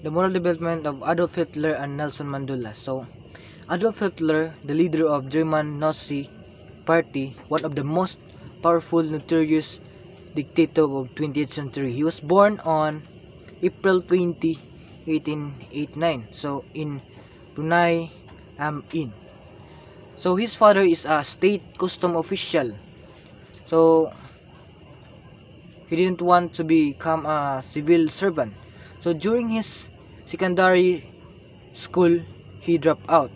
the moral development of Adolf Hitler and Nelson Mandela. So, Adolf Hitler, the leader of German Nazi Party, one of the most powerful, notorious dictator of 20th century. He was born on April 20, 1889. So, in Brunei Am In. So, his father is a state custom official. So, he didn't want to become a civil servant. So during his secondary school, he dropped out.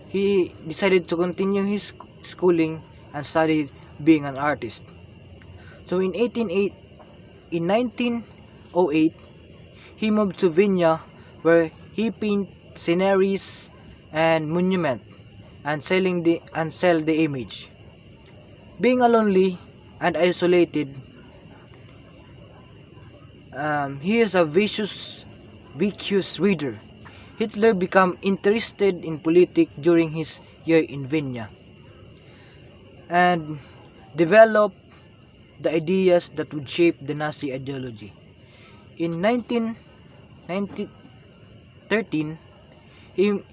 He decided to continue his schooling and studied being an artist. So in 1908, he moved to Vienna, where he painted sceneries and monuments and sell the image. Being a lonely and isolated, he is a vicious reader. Hitler became interested in politics during his year in Vienna and developed the ideas that would shape the Nazi ideology. In 1913,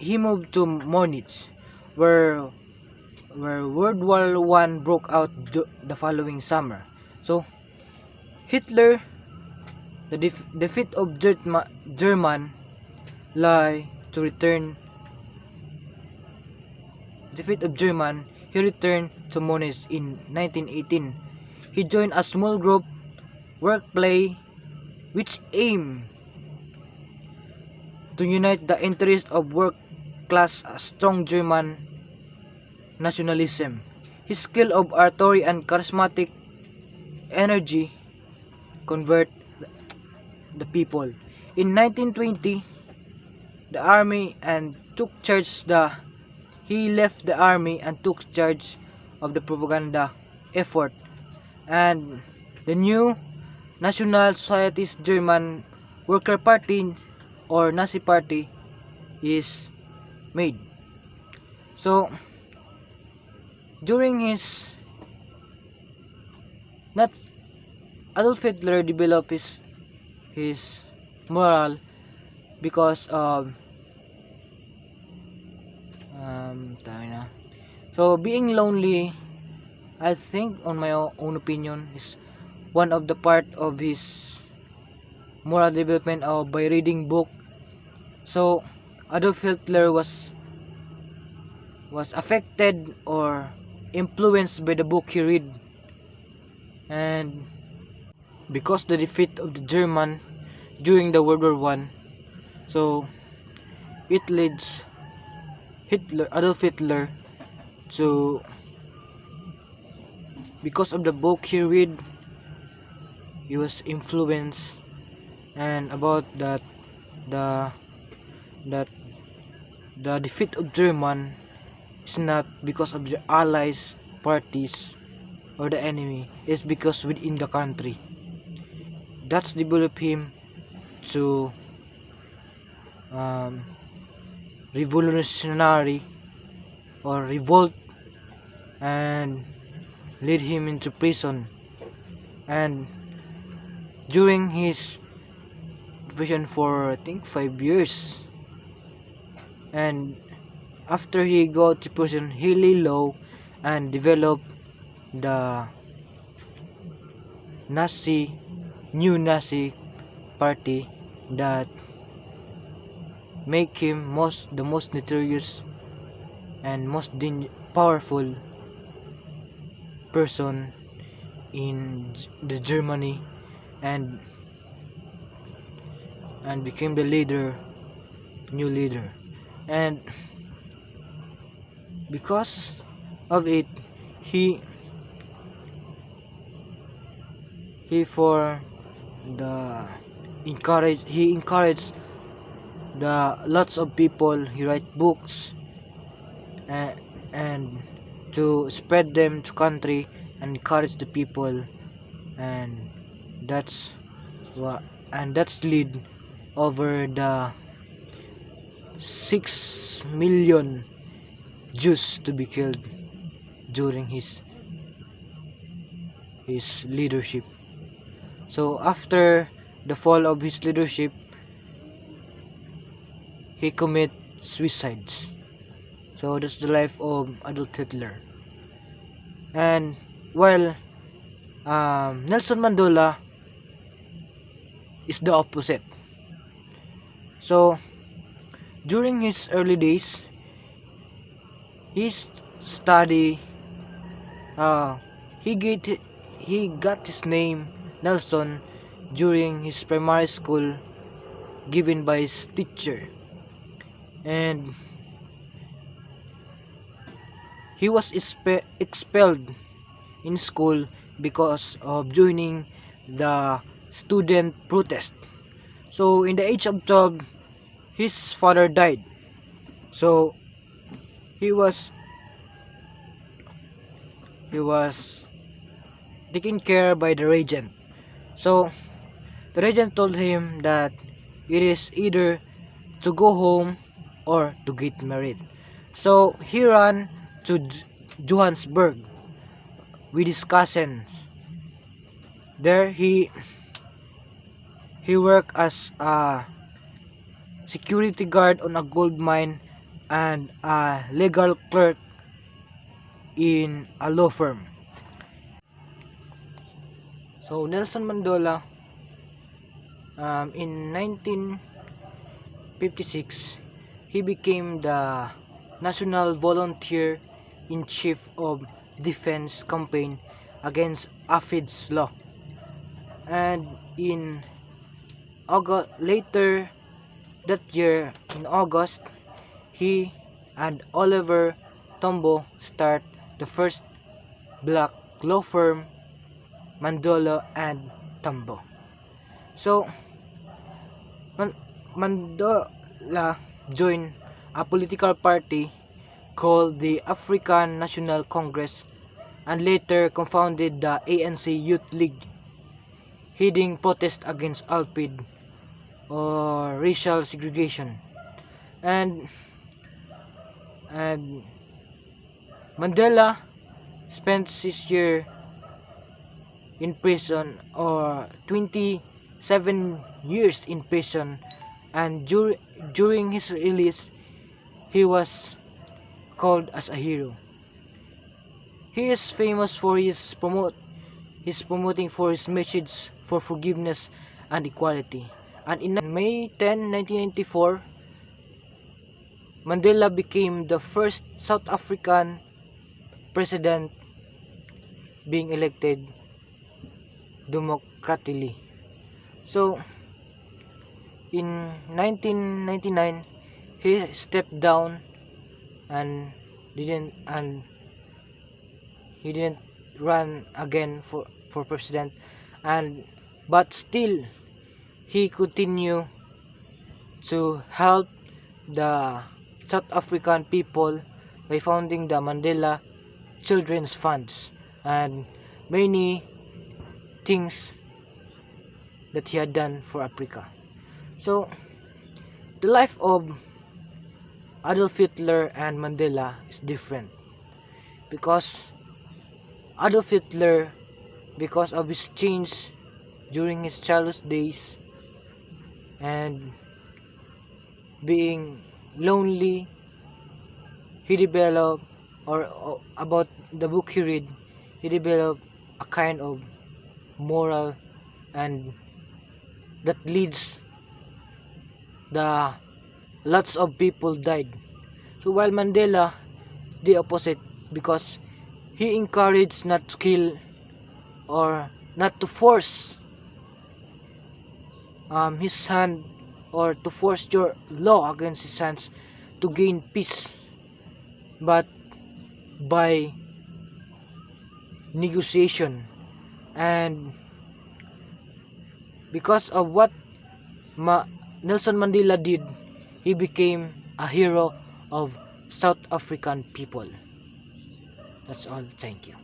he moved to Munich, where World War I broke out the following summer. So Hitler, the defeat of German lie to return. Defeat of German, he returned to Munich in 1918. He joined a small group work play which aimed to unite the interest of work class, a strong German nationalism. His skill of oratory and charismatic energy convert the people. In 1920, the army and took charge he left the army and took charge of the propaganda effort, and the new National Socialist German Worker Party or Nazi Party is made. So during his not Adolf Hitler developed his moral because of so being lonely, I think on my own opinion, is one of the part of his moral development by reading book. So Adolf Hitler was affected or influenced by the book he read, and because the defeat of the German during the World War I, so it leads Adolf Hitler to, because of the book he read, he was influenced, and about that the defeat of German is not because of the allies parties or the enemy, it's because within the country. That's developed him to revolutionary or revolt, and lead him into prison. And during his prison for I think 5 years, and after he go to prison, he lay low and developed the new Nazi party that make him the most notorious and most powerful person in the Germany, and became the new leader. And because of it, he for the encouraged the lots of people. He write books and to spread them to country and encourage the people, and that's lead over the 6 million Jews to be killed during his leadership. So after the fall of his leadership, he commit suicides. So that's the life of Adolf Hitler. And while Nelson Mandela is the opposite. So during his early days, he study. He got his name Nelson during his primary school given by his teacher, and he was expelled in school because of joining the student protest. So in the age of 12, his father died. So he was taken care by the regent. So the regent told him that it is either to go home or to get married. So he ran to Johannesburg with his cousins. There he worked as a security guard on a gold mine and a legal clerk in a law firm. So Nelson Mandela, in 1956, he became the National Volunteer in Chief of Defense Campaign against Aphids Law, and in August, later that year in August, he and Oliver Tambo start the first black law firm, Mandela and Tambo. So Mandela joined a political party called the African National Congress and later co-founded the ANC Youth League, heading protest against Alpid or racial segregation. And Mandela spent 6 years in prison, or 27 years in prison, and during his release he was called as a hero. He is famous for his promoting for his message for forgiveness and equality. And in May 10, 1994, Mandela became the first South African president being elected democratically. So in 1999, he stepped down and he didn't run again for president, but still he continued to help the South African people by founding the Mandela Children's Funds and many things that he had done for Africa. So the life of Adolf Hitler and Mandela is different, because Adolf Hitler, because of his change during his childhood days and being lonely, he developed, or about the book he read, he developed a kind of moral, and that leads the lots of people died. So while Mandela, the opposite, because he encouraged not to kill or not to force his son, or to force your law against his sons to gain peace, but by negotiation. And because of what Nelson Mandela did, he became a hero of South African people. That's all. Thank you.